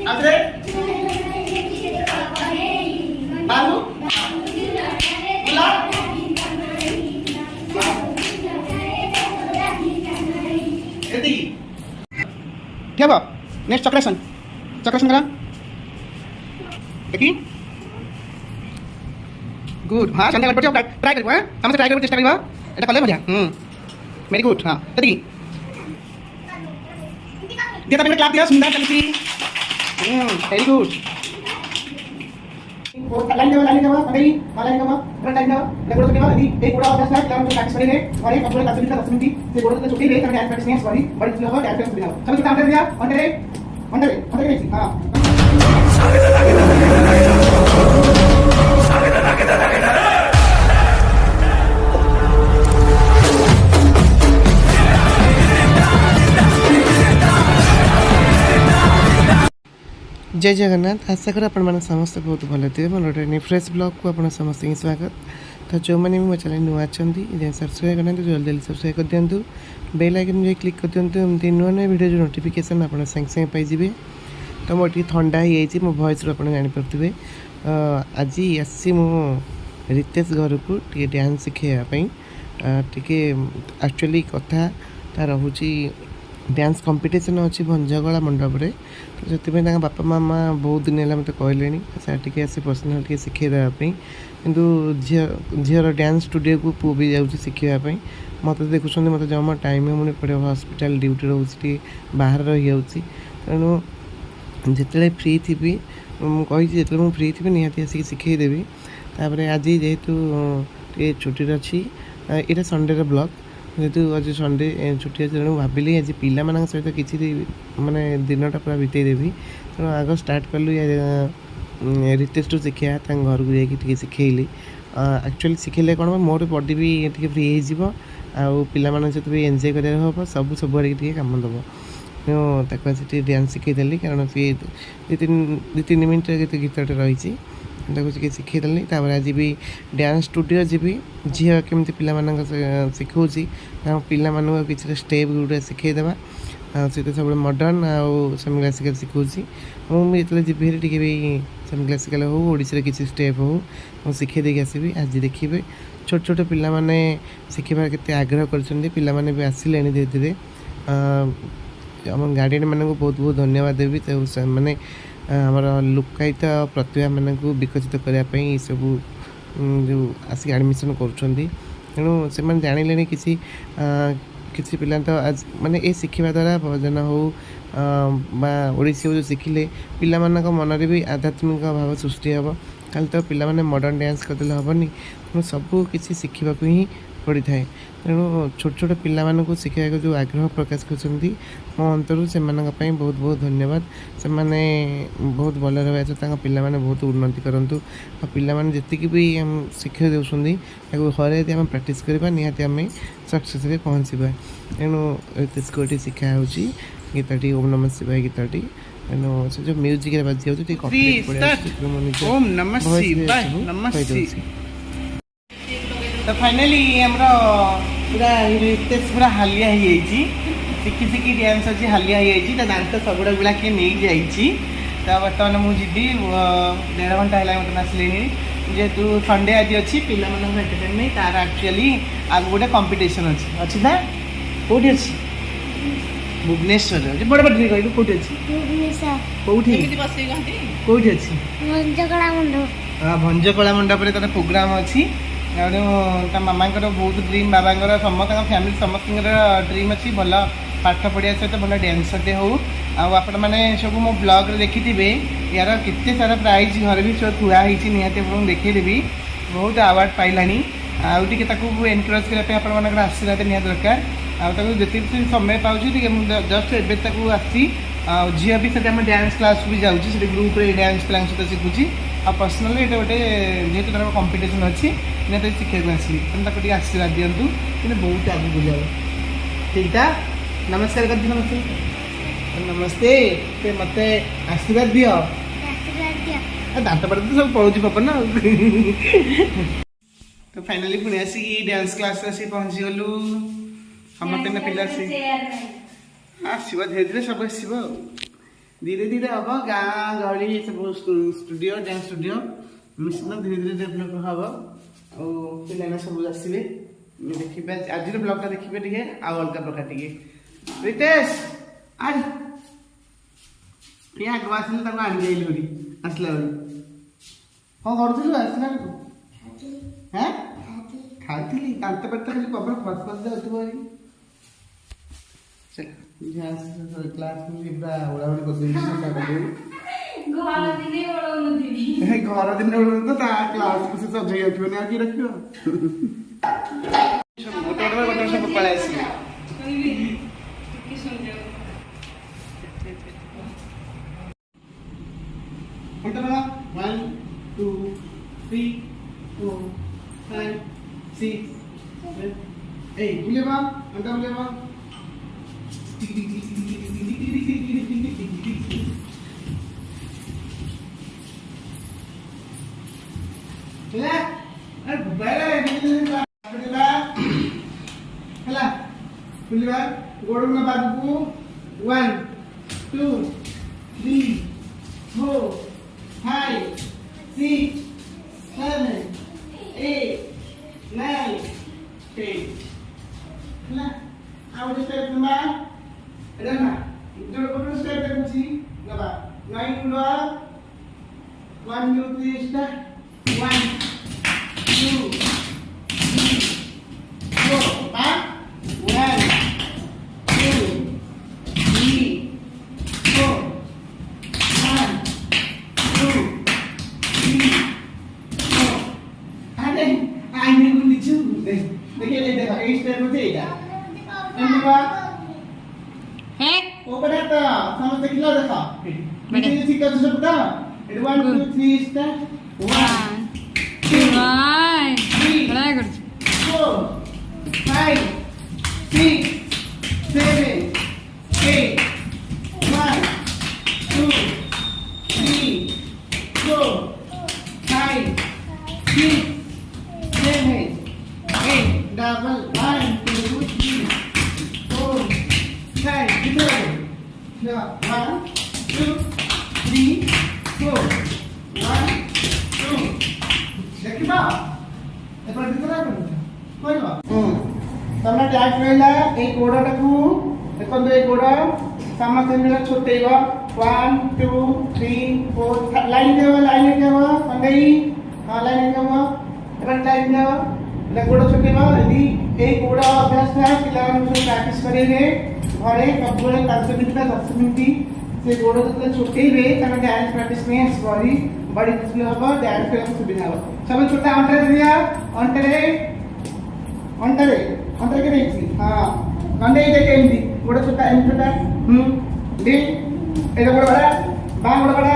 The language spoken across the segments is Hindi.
आउथरे बालू बुला एदी क्या बा नेक्स्ट चक्रेशन करा देखी गुड हाँ संध्या पड़ो ट्राई कर समस्त ट्राई कर चेष्टा कर এটা কলে মজা वेरी गुड हाँ देखी दिया तब क्लाप दिया सुंदर चलती वेरी गुड लाइन जाओ अभी लाइन जाओ फ्रंट लाइन जाओ लेगोड़ के बाद एक पूरा अभ्यास है क्लास में प्रैक्टिस करेंगे और एक कंट्रोल 10 मिनट से गोड़ के छुट्टी ले करके डांस प्रैक्टिस नहीं सॉरी बड़ी स्लो हो डांस प्रैक्टिस दिखाओ चलो काम कर दिया ऑन द वे हां जय जगन्नाथ आशा कर आपण समस्त बहुत भल थे मोर गोटे फ्रेश ब्लॉग को आप समस्त स्वागत तो जो मैंने भी मो चैनल नुआ अच्छा सब्सक्राइब करना जल्दी जल्दी सब्सक्राइब कर दिंतु बेल आइकन जो क्लिक कर दिंतु एमती नुआ नुआ वीडियो जो नोटिफिकेशन आप सागे सागे पाइबे तो मोर टी ठंडा ही मो वॉइस आप जापे आज आसी मो रितेश घर को टे डांस शिखापी टे एक्चुअली कथा तार हूँ डांस कंपटीशन अच्छी भंजगला मंडप तो से बापा मामा बहुत दिन है मत कहले सर टी आस पर्सनाल टे शिखे देवाई कि झीर डांस स्टूडियो को पु भी जाऊँगी शिखापी मत देखुं मत जमा टाइम मुझे पड़े हॉस्पिटल ड्यूटी रोचे बाहर रही जाऊँगी तेणु जिते फ्री थी मुझे जो फ्री थी निहाती आसिक शिखेदेवी तापर आज जेहेतु टे छुट्टी अच्छी यहाँ संडे ब्लॉग जेहेतु आज संडे छुट्टी अच्छी तेणु भाविली आज पिला सहित किसी माने दिनटा पूरा बितेदेवी तेणु आग स्टार्ट कलु रितेश टू शिखा घर को जाकि शिखेली एक्चुअली शिखेले कौन मोर बॉडी भी टे फ्री हो पिला सहित भी एंजॉय करार हम सब आड़े कम दब तेणु आसी डांस शिखेदेली कारण सी दु तीन मिनट गीतटे रही ताको शिखेदेली आज भी डांस स्टूडियो जी झी केमती पिला शिखाऊँगी पिला किसी स्टेप गुड़ा शिखेदेवा सी तो सब मॉडर्न आउ सेमी क्लासिकल शिखाऊँगी मुझे जी भी सेमी क्लासिकल हो ओडिशा किसी स्टेप हो शिखे देके आसबि आज देखिए छोट छोट पिला माने शिखबार के आग्रह कर पिला माने भी आसिले धीरे धीरे आम गार्डियन मानक बहुत बहुत धन्यवाद देवी तो मैंने आमर लुकायित प्रतिभा मानक विकसित करने सब जो आसिक एडमिशन करूँ से जानिले किसी किसी पिला तो आज माने ये शिखा द्वारा भजन हो ओडिसी जो शिखिले पिला मानक मन भी आध्यात्मिक भाव सृष्टि हे खाली तो पिला माने मॉडर्न डांस करदे हेनी तेणु सब किसी शिखा ही पड़ी थाए तेणु छोट छोट पिला शिखा जो आग्रह प्रकाश कर मो अंतर से बहुत बहुत धन्यवाद से माने बहुत भल रहा पिला बहुत उन्नति करूँ पिला जी भी शिक्षा देते घरे यदि आम प्राक्ट करवा निहाती आम सक्सेस पहुँचवा तेणु रितेश को ये शिखा हो गीतटी ओम नमः शिवाय गीतटी तेणु से जो म्यूजिक बाजी तो फाइनली हमरा पूरा रितेश पूरा हालिया हो शिखी शिखी डांस अच्छी हालिया हो दांत सबुड़ा गुड़ा किए नहीं जाइए तो बर्तमान मुझे 1.5 घंटा है मतलब आसले जेहेतु संडे आज अच्छी पिला एंटरटेनमेंट तार एक्चुअली आग गोटे कंपटीशन अच्छी ना कौटी अच्छी भुवनेश्वर बड़ बड़ कहलु कौटी अच्छी कौटी कौटी अच्छी भंजकला मंडप तार प्रोग्राम अच्छी मामा बहुत ड्रीम बाबा समस्त फैमिली समस्त ड्रीम अच्छी भल पाठ पढ़िया सहित भल डांसरटे हो आपण मैंने सब मो ब्लॉग देखी थे यार केते सारा प्राइज घर भी सब थुआई निहाती आपको देखीदेवी बहुत अवार्ड पाइलानी आउटे एनकरेज करने आशीर्वाद निहाती दरकार आते समय पाँच जस्ट एवं आसी झील भी से डांस क्लास भी जाऊँगी ग्रुप डांस पिला सहित शिखुची आ पर्सनाली ये गोटे जेहतु तरह कंपटीशन अच्छी निहत शिखा आसली तेनाली आशीर्वाद दिंतु कि बहुत आगे जाओ ठीक है नमस्कार कर नमस्ते नमस्ते मत आशीर्वाद दि दांत पड़ तो सब पड़ोची पपन तो फाइनली पुणी आसिक डांस क्लास आसी पहुँची गलु समस्त पिला आसो धीरे धीरे सब आस धीरे धीरे हम गाँ गहली सब स्टूडियो डांस स्टूडियो निश्चित धीरे धीरे डेभलप हम पाने सब आसवे देखिए आज ब्लॉग देखिए टे अलग प्रकार टे रितेश आज ये आगे आसले आनी आसला कौन करूँ आसला हाँ खाती दांत पेट खाली पवन फस फस जाऊ चल क्लास में पूरा उड़ाउड़ी कर घर दिन तो क्लास को से सजाई रखियो ना कि रखियो गोटे गोटे सब पळाई आसी कंटा 1 2 3 4 5 6 7 8 बुलेबा अंडा बुलेबा गोड़ में बाबू 1 2 3 4 5 6 7 8 9 10 How to step number? Ada na? Itu perlu step yang kunci. Napa? 9 dua. 1 2 3 start. 1 2 3 4 5 1 2 3 4 1 2 3 4 ada ini lucu deh. देखिए इस स्टेप में देगा ऊपर आता समझते कितना देखा नीचे सीखा तो सब बता 1 2 3 स्टार्ट 1 2 3 4 5 6 7 8 1 2 3 4 5 6 7 8 double 1 2 3 4 5 gitu. Ya, 1 2 3 4 1 2 देखि बा एपर दितरा कोइबा तमने टाइट वेला ए गोडाटा को देखन ए गोडा समस्त मिला छोटेबा 1 2 3 4 लाइन देवा पंगई लाइन देवा एपर लाइन देवा गोड़ छुटेबा यदि ए गोड़ अभ्यास था पिला प्रैक्टिस करेंगे घरे सबुले 5 मिनट 10 मिनट से गोड़ जते छुटेबे तने डांस प्रैक्टिस में सॉरी बड़ी खुशी होबा डांस के सुविधा हो सब छोटा अंतर दिया अंतरे के देखी हां गंडे देखे एमदी गोड़ छोटा एम छोटा दे ए गोड़ बड़ा बा गोड़ बड़ा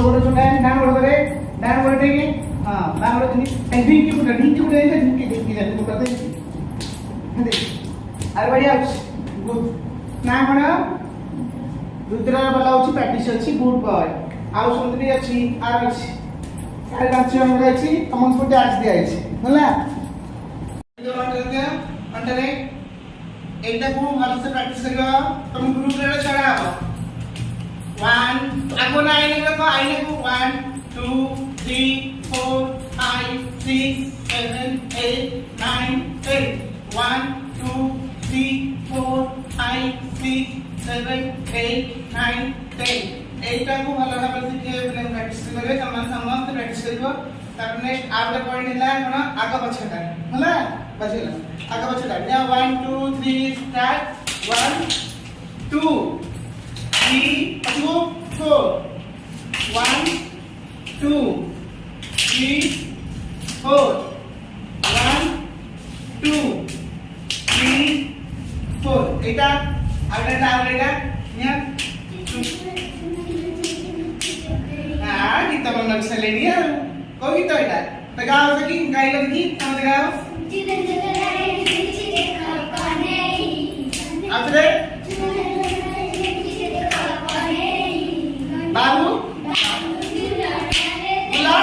गोड़ छोटा डान गोड़ करे डान गोड़ देके हां बांगड़ो नहीं ढींकी को देंगे ढींकी जाते तो करते हैं देख अरे बढ़िया गुड ना कोन रुद्र वाला अछि प्रैक्टिस अछि गुड बॉय आउ सुंदरी अछि आर अछि सारे नाच हमर अछि हमन को डांस दिया अछि होला अंडरे एटा को भल से प्रैक्टिस करियो तुम ग्रुप रे छड़ा 1 आगो ना आइने को 1 2 3 4 5 6 7 8 9 10 1 2 3 4 5 6 7 8 9 10 एटा को भलो भाबे सिखे प्ले प्रैक्टिस करे तमान समस्त प्रैक्टिस करिवो तापर नेक्स्ट आगे पॉइंट हिला कोन आगे पछटा होला बजेला आगे पछटा या 1 2 3 स्टार्ट 1 2 3 2 4 1 2 3 4 1 2 3 4 एटा आगेटा या kita mau nggak dia, kok gitu ya? Tegal lagi, nggak lagi, sama tegal. Apa deh? Baru? Gula?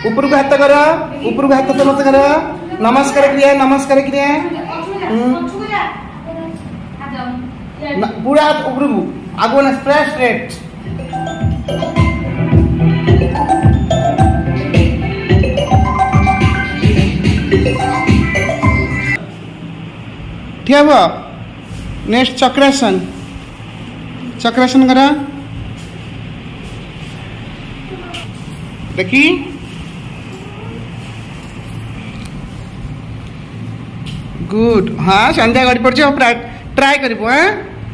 ऊपर को हाथ करो, ऊपर को हाथ समस्त करो। नमस्कार क्रिया, नमस्कार क्रिया। पूरा हाथ ऊपर को आगो ना स्ट्रेट। ठीक है। नेक्स्ट चक्रासन, चक्रासन करा देखी। गुड। हाँ संध्या गड़ी पड़छ ट्राए कर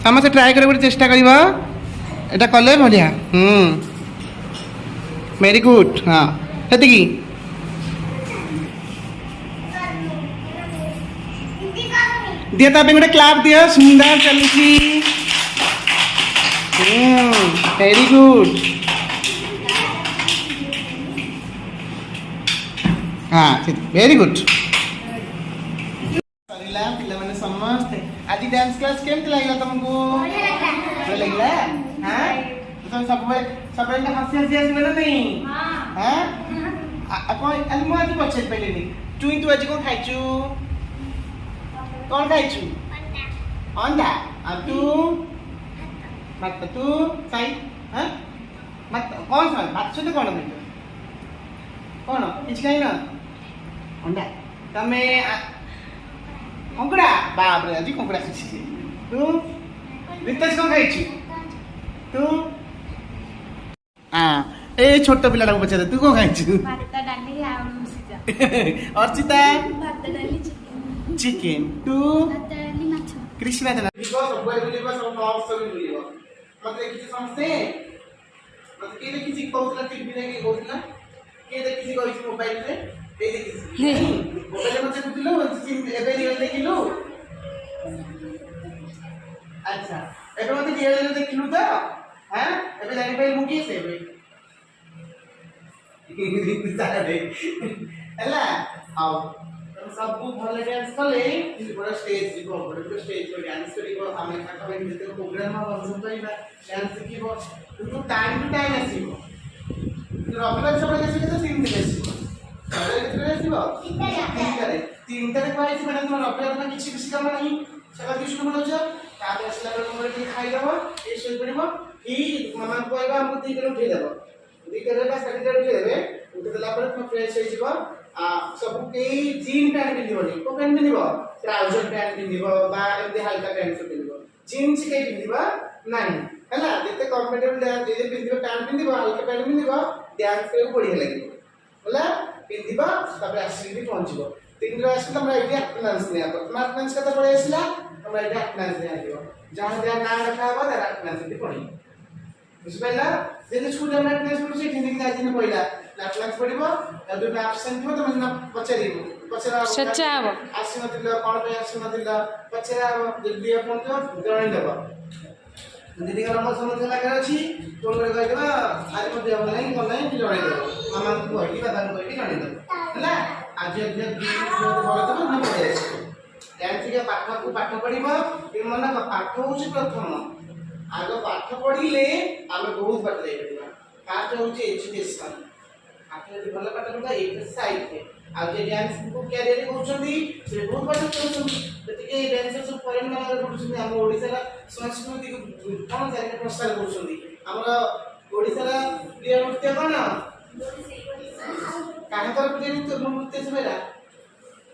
समस्त ट्राए कर चेष्टा कर एटा कले बढ़िया। Very good. हाँ हेतिकी दिए गोटे क्लाप दियो। सुंदर चलुची। Very good. हाँ वेरी गुड। सरिला पिला माने समस्त आज डांस क्लास केमति लागला तुमको? बढ़िया लागला। हां तो सब हंसी हंसी आसबे ना नहीं? हां अपन आज मु आज पछे पेलेनी तू आज को खाइछु? कौन खाइछु? अंडा। आ तू मत तू खाई। हां मत कौन सा बात सुन कौन खाइछु? कौन किछ खाइ ना अंडा तमे कंकड़ा। बाप रे आज कंकड़ा खाइछि। तू रितेश को खाइछु? तू हां ए छोट पिलाटा को पछे तू को खाइछु? भात डाली आलू सिजा। अर्चिता भात डाली चिकन। चिकन। तू भात डाली माछ। कृष्णा जना सब बड़े बुलिबा सब टॉप सब बुलिबा मत देखि समस्ते मत के देखि छि कहउतला टीवी रे के कहउतला के देखि छि कहइ छि मोबाइल रे ए देखि छि मोबाइल मते बुझिलो एबे रियल देखिलु। अच्छा एबे मते रियल देखिलु त। हां एबे जानि पाइल मु के से एबे सारा दे हला आओ सब भले डांस कले बड़ा स्टेज जीवो बड़ा स्टेज पर डांस करिवो आमे काका भाई जते प्रोग्राम आ वर्जन करिबा डांस सिखिबो तो टाइम टू टाइम आसीबो। रविवार सब आसीबो तो 3 दिन आसीबो। रविवार केते आसीबो? 3 रे कहै छि मैडम तुम रविवार में किछि किछि काम नहीं सका किछु न होछ ताबे असला बेर तुम रे खाइ देबो ए सोइ पड़िबो ई मामा को कहबा हम 2 किलो उठै देबो 2 किलो बा 7 किलो उठै देबे उठै देला पर तुम फ्रेश होई जिवो। सब कई जीन पैंट पिंधिबनी को पैंट पिंधिबो ट्राउजर पैंट पिंधिबो बा एमते हल्का पैंट सब पिंधिबो जीन्स के पिंधिबो नाही हला जते कंफर्टेबल डांस जे पिंधिबो पैंट पिंधिबो हल्का पैंट पिंधिबो डांस करे बढ़िया लागिबो होला पिंधिबो तबे आसीबी पहुंचबो 3 रे आसी हमरा एटी अटेंडेंस ने आबो स्मार्ट डांस कत पड़े आसीला हमरा एटी अटेंडेंस ने आबो जहां जहां नाम रखा हबो तार अटेंडेंस दे पड़ी बुझिपाइला जे स्कूल में अटेंडेंस पड़ी से हिंदी के दिन पहिला लास्ट पड़िबो जदि एब्सेंट हो तो मन पचरिबो पचरा सच्चाव आसी नथिला कोन पे आसी नथिला पचरा जल्दी अपन तो जणाई देबो दीदी का नंबर समझ लगा अछि फोन करे कह देबा आज मत देबो नहीं कोन नहीं जणाई देबो मामा को कहि दादा को कहि जणाई देबो हला आज जे बोले तो न पड़े डांस के पाठ पढ़िबो कि मन का पाठ होछि प्रथम आगो पाठ पढ़िले आमे बहुत बात जाई परिबा पाठ होछि एजुकेशन आपने भल पाठ पढ़ा एक्सरसाइज है आज जे डांस को कैरियर होछंदी से बहुत बात करछंदी जति के डांसर सब फॉरेन में पढुछंदी हम ओडिसा रा संस्कृति को कोन जाय प्रसार करछंदी हमरा ओडिसा रा प्रिय नृत्य कोन काहे तर प्रिय नृत्य सबेरा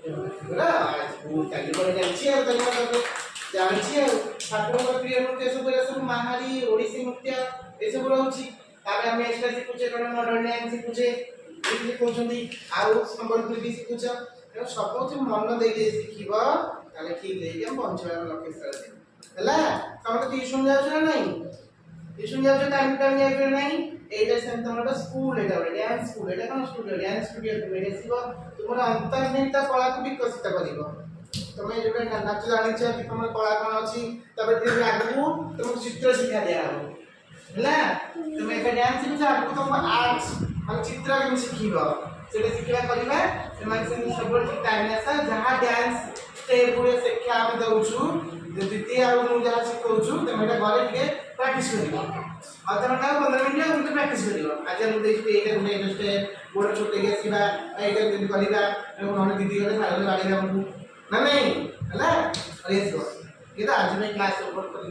बड़ा आज बहुत ताली बड़े जानछि और तनिक जानछि और ठाकुर का प्रिय नृत्य सब महारी ओडिसी नृत्य ए सब रहउछि ताबे हम एक्स्ट्रा सिखुचे कोन मॉडर्न डांस सिखुचे इतने कहउछंदी आउ संबलपुरी भी सिखुछ तो सब कुछ मन दे दे सिखिबो ताले ठीक दे हम पहुंचबा लक्ष्य स्थल हला हम तो ट्यूशन जाउ ना नहीं ट्यूशन जाउ टाइम टाइम जाउ नहीं एटा सेम तमरा स्कूल एटा डांस स्कूल एटा कोन स्टूडियो डांस स्टूडियो में रेसिबो तुमरा अंतर्निहित कला को विकसित करिवो तमे जेबे नाच जानि छ कि तमरा कला कोन अछि तबे धीरे आगु तुमको चित्र सिखा दिया हो हला तुम एक डांस भी जा आगु तुम आर्ट्स हम चित्र के सिखिबो सेटा सिखिबा करिबा से सब टाइम ऐसा जहां डांस स्टेप गुड़े शिक्षा आम दौचु द्वितीय आउ जहाँ शिखाऊँ तुम यहाँ घरे टे प्राक्ट कर अध घंटा 15 मिनट तुम प्राक्ट कर आज मुझे गोटे स्टेप गोड़ छोटे आसवा यहाँ करवा ना दीदी गले सारे बाड़ी आमको ना नहीं है ये तो आज क्लास सपोर्ट कर